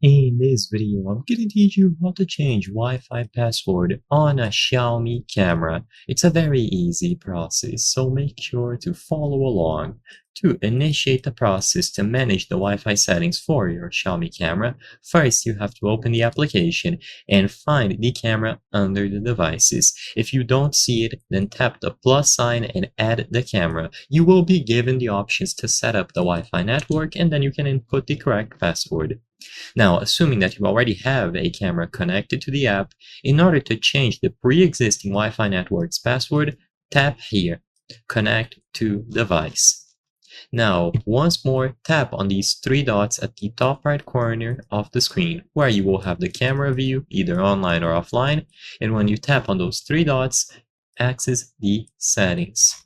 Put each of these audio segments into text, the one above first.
In this video, I'm going to teach you how to change Wi-Fi password on a Xiaomi camera. It's a very easy process, so make sure to follow along. To initiate the process to manage the Wi-Fi settings for your Xiaomi camera, first you have to open the application and find the camera under the devices. If you don't see it, then tap the plus sign and add the camera. You will be given the options to set up the Wi-Fi network, and then you can input the correct password. Now, assuming that you already have a camera connected to the app, in order to change the pre-existing Wi-Fi network's password, tap here, Connect to Device. Now, once more, tap on these three dots at the top right corner of the screen, where you will have the camera view, either online or offline, and when you tap on those three dots, access the settings.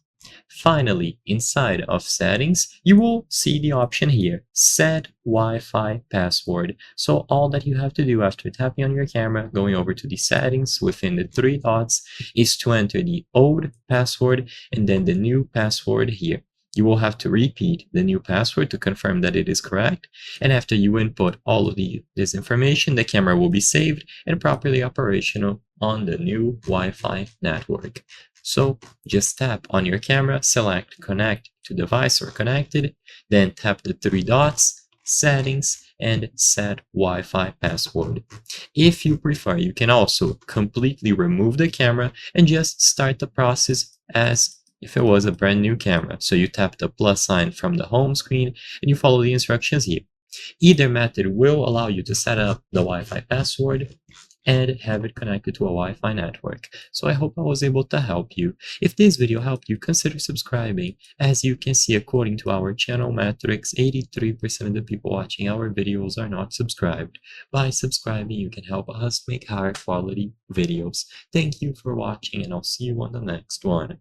Finally, inside of settings, you will see the option here, set Wi-Fi password. So all that you have to do after tapping on your camera, going over to the settings within the three dots, is to enter the old password and then the new password here. You will have to repeat the new password to confirm that it is correct, and after you input all of this information, the camera will be saved and properly operational on the new Wi-Fi network. So just tap on your camera, select Connect to Device or Connected, then tap the three dots, Settings, and Set Wi-Fi Password. If you prefer, you can also completely remove the camera and just start the process as if it was a brand new camera. So you tap the plus sign from the home screen and you follow the instructions here. Either method will allow you to set up the Wi-Fi password and have it connected to a Wi-Fi network. So I hope I was able to help you. If this video helped you, consider subscribing. As you can see, according to our channel metrics, 83% of the people watching our videos are not subscribed. By subscribing, you can help us make higher quality videos. Thank you for watching, and I'll see you on the next one.